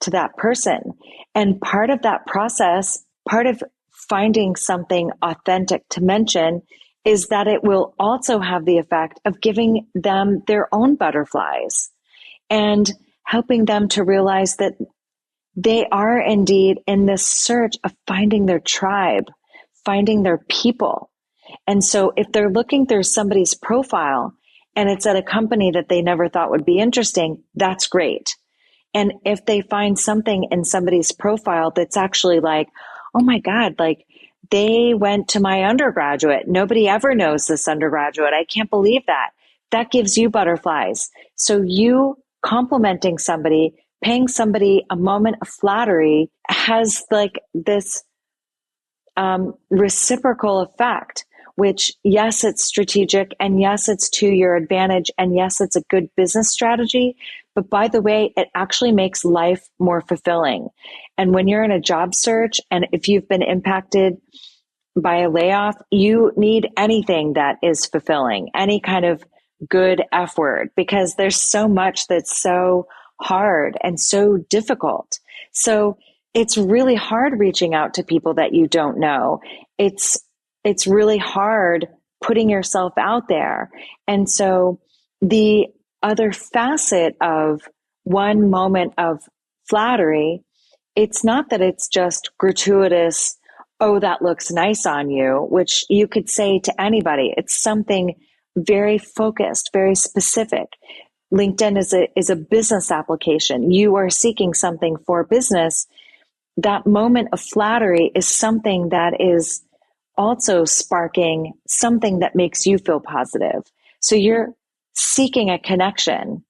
to that person. And part of that process, part of finding something authentic to mention, is that it will also have the effect of giving them their own butterflies and helping them to realize that they are indeed in this search of finding their tribe, finding their people. And so if they're looking through somebody's profile and it's at a company that they never thought would be interesting, that's great. And if they find something in somebody's profile that's actually like, oh my God, like they went to my undergraduate. Nobody ever knows this undergraduate. I can't believe that. That gives you butterflies. So you complimenting somebody, paying somebody a moment of flattery has like this reciprocal effect, which yes, it's strategic, and yes, it's to your advantage, and yes, it's a good business strategy. But by the way, it actually makes life more fulfilling. And when you're in a job search, and if you've been impacted by a layoff, you need anything that is fulfilling, any kind of good F word, because there's so much that's so hard and so difficult. So it's really hard reaching out to people that you don't know. It's really hard putting yourself out there. And so the other facet of one moment of flattery, it's not that it's just gratuitous, oh, that looks nice on you, which you could say to anybody. It's something very focused, very specific. LinkedIn is a business application. You are seeking something for business. That moment of flattery is something that is also sparking something that makes you feel positive. So you're seeking a connection.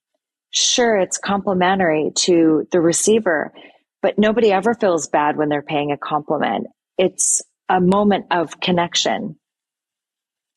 Sure, it's complimentary to the receiver, but nobody ever feels bad when they're paying a compliment. It's a moment of connection.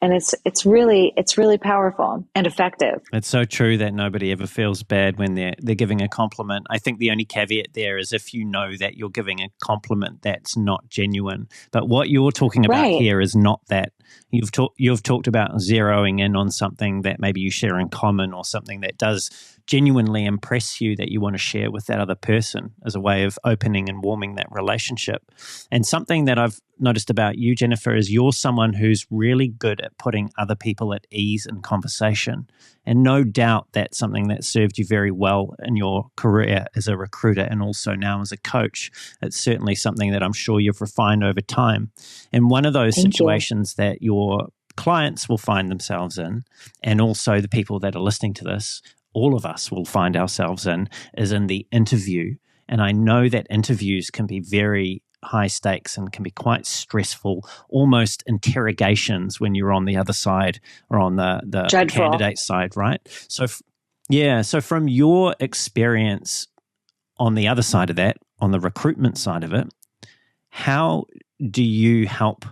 And it's really powerful and effective. It's so true that nobody ever feels bad when they're giving a compliment. I think the only caveat there is if you know that you're giving a compliment that's not genuine. But what you're talking about here is not that. You've talked about zeroing in on something that maybe you share in common, or something that does genuinely impress you that you want to share with that other person as a way of opening and warming that relationship. And something that I've noticed about you, Jennifer, is you're someone who's really good at putting other people at ease in conversation. And no doubt that's something that served you very well in your career as a recruiter and also now as a coach. It's certainly something that I'm sure you've refined over time. And one of those situations that your clients will find themselves in, and also the people that are listening to this, all of us will find ourselves in, is in the interview. And I know that interviews can be very high stakes and can be quite stressful, almost interrogations when you're on the other side or on the candidate side, right? So, so from your experience on the other side of that, on the recruitment side of it, how do you help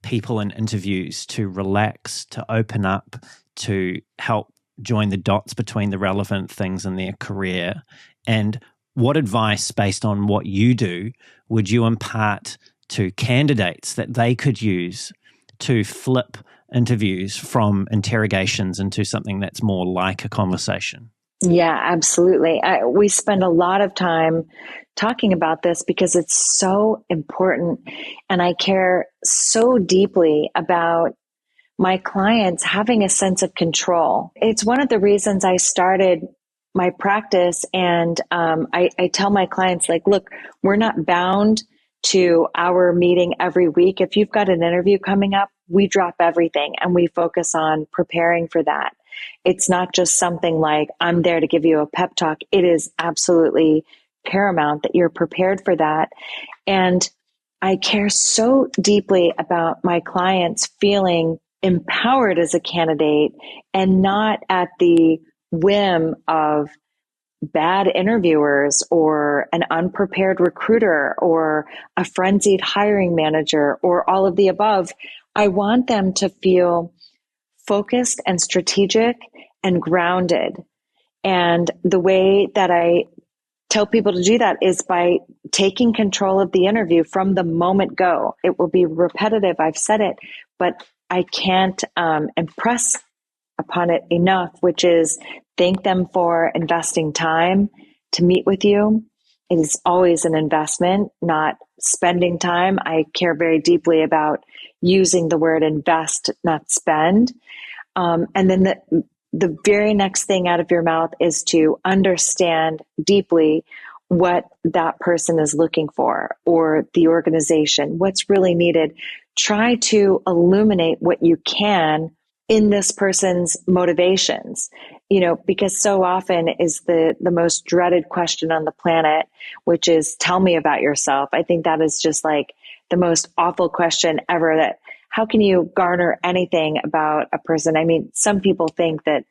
people in interviews to relax, to open up, to help join the dots between the relevant things in their career? And what advice, based on what you do, would you impart to candidates that they could use to flip interviews from interrogations into something that's more like a conversation? Yeah, absolutely. We spend a lot of time talking about this because it's so important. And I care so deeply about my clients having a sense of control. It's one of the reasons I started my practice. And I tell my clients, like, look, we're not bound to our meeting every week. If you've got an interview coming up, we drop everything and we focus on preparing for that. It's not just something like, I'm there to give you a pep talk. It is absolutely paramount that you're prepared for that. And I care so deeply about my clients feeling empowered as a candidate and not at the whim of bad interviewers or an unprepared recruiter or a frenzied hiring manager or all of the above. I want them to feel focused and strategic and grounded. And the way that I tell people to do that is by taking control of the interview from the moment go. It will be repetitive. I've said it, but I can't impress upon it enough, which is thank them for investing time to meet with you. It is always an investment, not spending time. I care very deeply about using the word invest, not spend. And then the very next thing out of your mouth is to understand deeply what that person is looking for, or the organization, what's really needed. Try to illuminate what you can in this person's motivations, because so often is the most dreaded question on the planet, which is, tell me about yourself. I think that is just like the most awful question ever. That how can you garner anything about a person? I mean, some people think that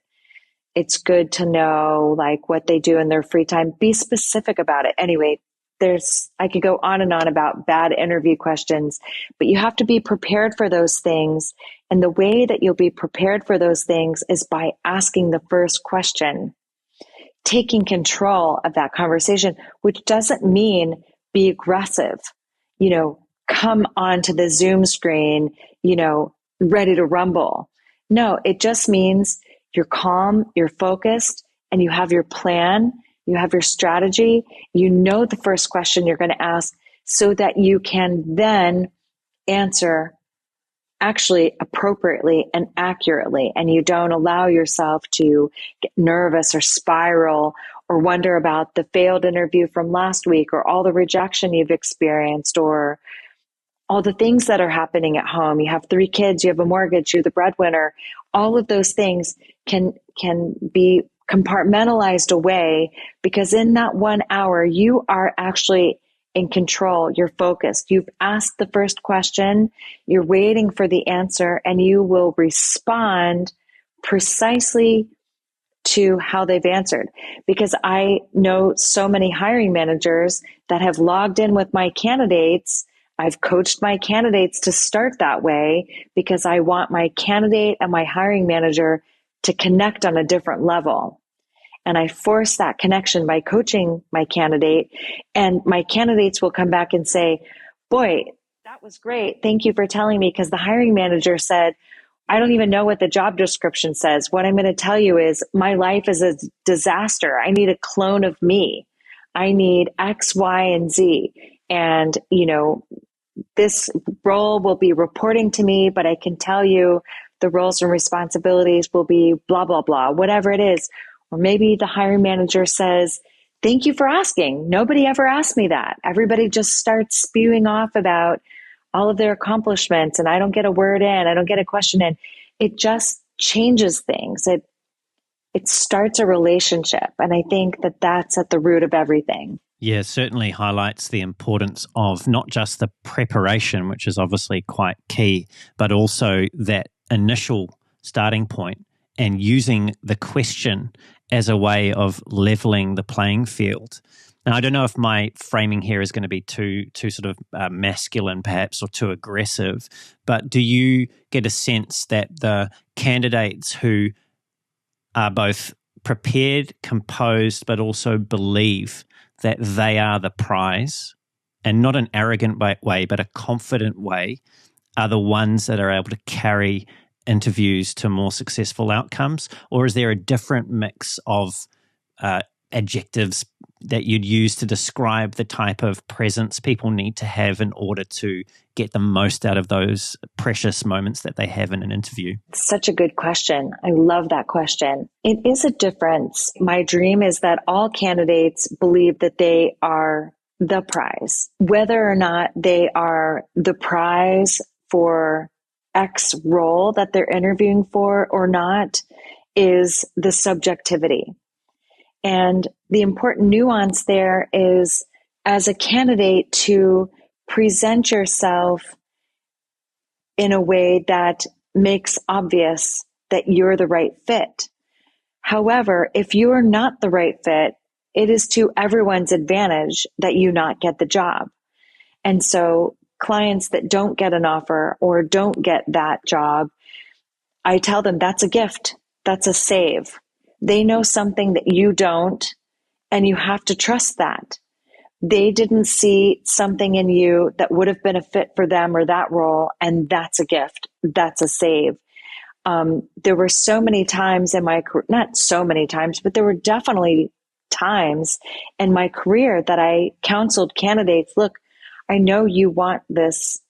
it's good to know like what they do in their free time. Be specific about it. Anyway, I could go on and on about bad interview questions, but you have to be prepared for those things. And the way that you'll be prepared for those things is by asking the first question, taking control of that conversation, which doesn't mean be aggressive, come onto the Zoom screen, ready to rumble. No, it just means you're calm, you're focused, and you have your plan. You have your strategy. You know the first question you're going to ask so that you can then answer actually appropriately and accurately. And you don't allow yourself to get nervous or spiral or wonder about the failed interview from last week or all the rejection you've experienced or all the things that are happening at home. You have 3 kids, you have a mortgage, you're the breadwinner. All of those things can be compartmentalized away, because in that 1 hour, you are actually in control. You're focused. You've asked the first question, you're waiting for the answer, and you will respond precisely to how they've answered. Because I know so many hiring managers that have logged in with my candidates. I've coached my candidates to start that way because I want my candidate and my hiring manager to connect on a different level. And I force that connection by coaching my candidate, and my candidates will come back and say, boy, that was great. Thank you for telling me, because the hiring manager said, I don't even know what the job description says. What I'm going to tell you is my life is a disaster. I need a clone of me. I need X, Y, and Z. And, this role will be reporting to me, but I can tell you the roles and responsibilities will be blah, blah, blah, whatever it is. Or maybe the hiring manager says, thank you for asking. Nobody ever asked me that. Everybody just starts spewing off about all of their accomplishments, and I don't get a word in, I don't get a question in. It just changes things. It starts a relationship. And I think that that's at the root of everything. Yeah, certainly highlights the importance of not just the preparation, which is obviously quite key, but also that initial starting point and using the question as a way of leveling the playing field. Now, I don't know if my framing here is going to be too sort of masculine, perhaps, or too aggressive, but do you get a sense that the candidates who are both prepared, composed, but also believe that they are the prize, and not an arrogant way, but a confident way, are the ones that are able to carry interviews to more successful outcomes? Or is there a different mix of adjectives that you'd use to describe the type of presence people need to have in order to get the most out of those precious moments that they have in an interview? Such a good question. I love that question. It is a difference. My dream is that all candidates believe that they are the prize. Whether or not they are the prize for X role that they're interviewing for or not is the subjectivity. And the important nuance there is, as a candidate, to present yourself in a way that makes obvious that you're the right fit. However, if you are not the right fit, it is to everyone's advantage that you not get the job. And so clients that don't get an offer or don't get that job, I tell them that's a gift. That's a save. They know something that you don't, and you have to trust that. They didn't see something in you that would have been a fit for them or that role, and that's a gift. That's a save. There were so many times in my career, not so many times, but there were definitely times in my career that I counseled candidates, look, I know you want this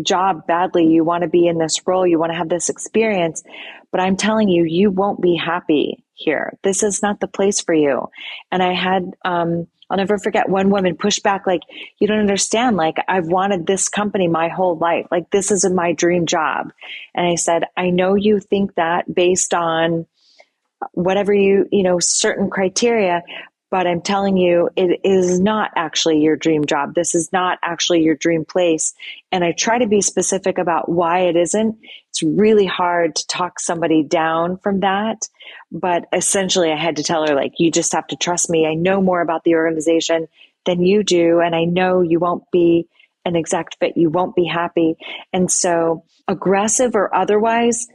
job badly. You want to be in this role. You want to have this experience, but I'm telling you, you won't be happy here. This is not the place for you. And I had, I'll never forget, one woman pushed back, like, you don't understand. Like, I've wanted this company my whole life. Like, this is my dream job. And I said, I know you think that based on whatever certain criteria, but I'm telling you, it is not actually your dream job. This is not actually your dream place. And I try to be specific about why it isn't. It's really hard to talk somebody down from that. But essentially, I had to tell her, like, you just have to trust me. I know more about the organization than you do. And I know you won't be an exact fit. You won't be happy. And so, aggressive or otherwise,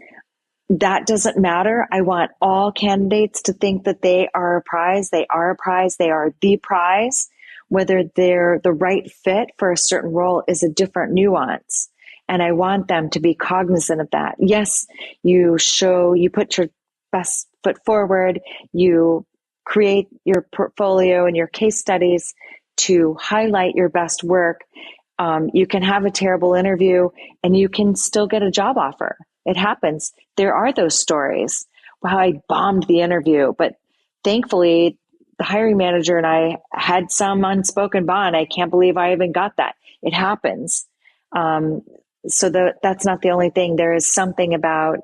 that doesn't matter. I want all candidates to think that they are a prize. They are a prize. They are the prize. Whether they're the right fit for a certain role is a different nuance. And I want them to be cognizant of that. Yes, you put your best foot forward. You create your portfolio and your case studies to highlight your best work. You can have a terrible interview and you can still get a job offer. It happens. There are those stories. Wow, I bombed the interview, but thankfully the hiring manager and I had some unspoken bond. I can't believe I even got that. It happens. So that's not the only thing. There is something about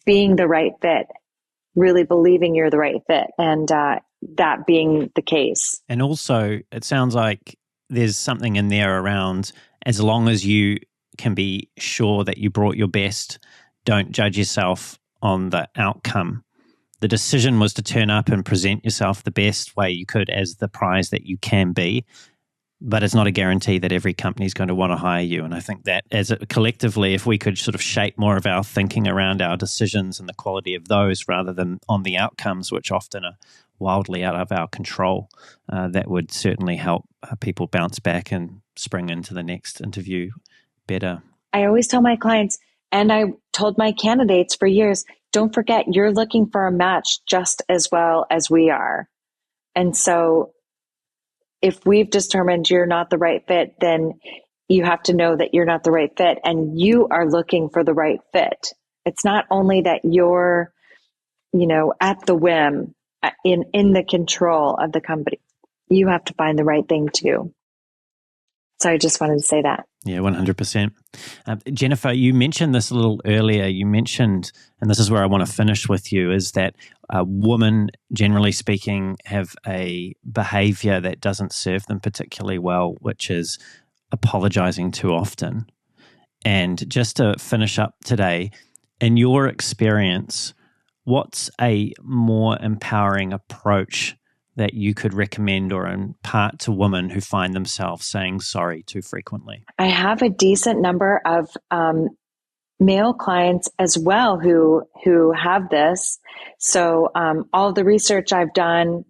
being the right fit really believing you're the right fit, and that being the case. And also, it sounds like there's something in there around, as long as you can be sure that you brought your best, don't judge yourself on the outcome. The decision was to turn up and present yourself the best way you could as the prize that you can be. But it's not a guarantee that every company is going to want to hire you. And I think that collectively, if we could sort of shape more of our thinking around our decisions and the quality of those rather than on the outcomes, which often are wildly out of our control, that would certainly help people bounce back and spring into the next interview better. I always tell my clients, and I told my candidates for years, don't forget you're looking for a match just as well as we are. And so if we've determined you're not the right fit, then you have to know that you're not the right fit and you are looking for the right fit. It's not only that you're, at the whim, in the control of the company. You have to find the right thing too. So I just wanted to say that. Yeah, 100%. Jennifer, you mentioned this a little earlier. You mentioned, and this is where I want to finish with you, is that women, generally speaking, have a behavior that doesn't serve them particularly well, which is apologizing too often. And just to finish up today, in your experience, what's a more empowering approach that you could recommend or impart to women who find themselves saying sorry too frequently? I have a decent number of male clients as well who have this. So all the research I've done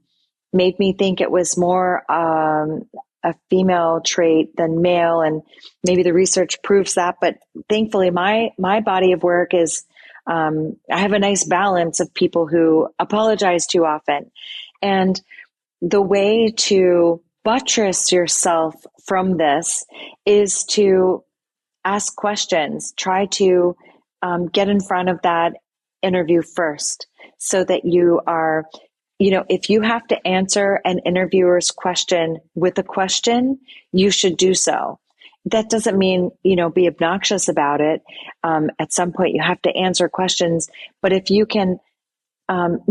made me think it was more a female trait than male, and maybe the research proves that. But thankfully, my body of work is I have a nice balance of people who apologize too often. And the way to buttress yourself from this is to ask questions. Try to get in front of that interview first so that you are, if you have to answer an interviewer's question with a question, you should do so. That doesn't mean, be obnoxious about it. At some point you have to answer questions, but if you can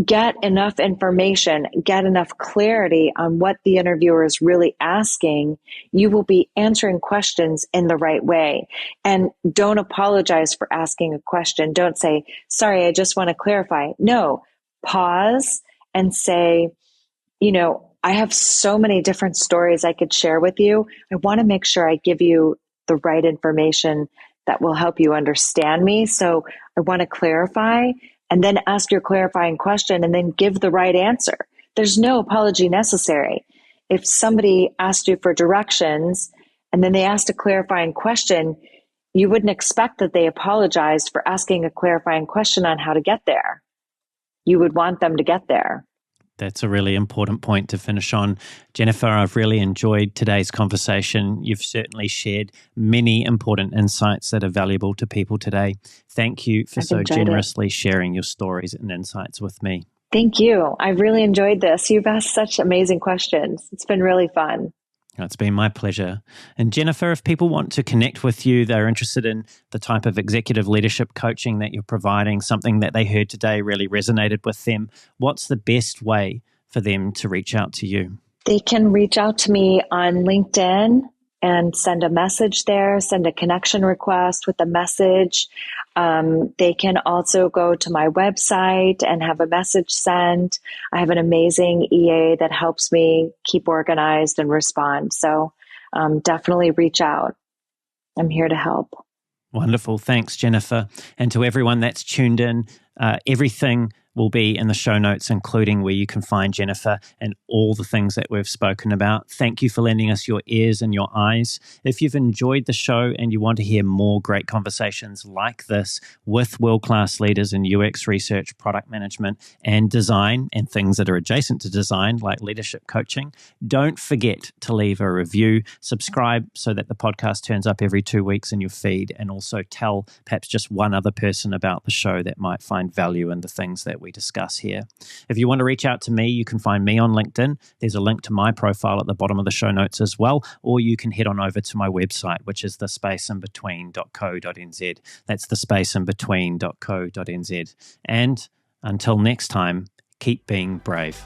get enough information, get enough clarity on what the interviewer is really asking, you will be answering questions in the right way. And don't apologize for asking a question. Don't say, sorry, I just want to clarify. No, pause and say, I have so many different stories I could share with you. I want to make sure I give you the right information that will help you understand me. So I want to clarify, and then ask your clarifying question and then give the right answer. There's no apology necessary. If somebody asked you for directions and then they asked a clarifying question, you wouldn't expect that they apologized for asking a clarifying question on how to get there. You would want them to get there. That's a really important point to finish on. Jennifer, I've really enjoyed today's conversation. You've certainly shared many important insights that are valuable to people today. Thank you for so generously sharing your stories and insights with me. Thank you. I really enjoyed this. You've asked such amazing questions. It's been really fun. It's been my pleasure. And Jennifer, if people want to connect with you, they're interested in the type of executive leadership coaching that you're providing, something that they heard today really resonated with them, what's the best way for them to reach out to you? They can reach out to me on LinkedIn and send a message there, send a connection request with a message. They can also go to my website and have a message sent. I have an amazing EA that helps me keep organized and respond. So definitely reach out. I'm here to help. Wonderful. Thanks, Jennifer. And to everyone that's tuned in, everything will be in the show notes, including where you can find Jennifer and all the things that we've spoken about. Thank you for lending us your ears and your eyes. If you've enjoyed the show and you want to hear more great conversations like this with world-class leaders in UX research, product management, and design, and things that are adjacent to design like leadership coaching, don't forget to leave a review, subscribe so that the podcast turns up every 2 weeks in your feed, and also tell perhaps just one other person about the show that might find value in the things that we discuss here. If you want to reach out to me, you can find me on LinkedIn. There's a link to my profile at the bottom of the show notes as well, or you can head on over to my website, which is thespaceinbetween.co.nz. That's thespaceinbetween.co.nz. And Until next time, keep being brave.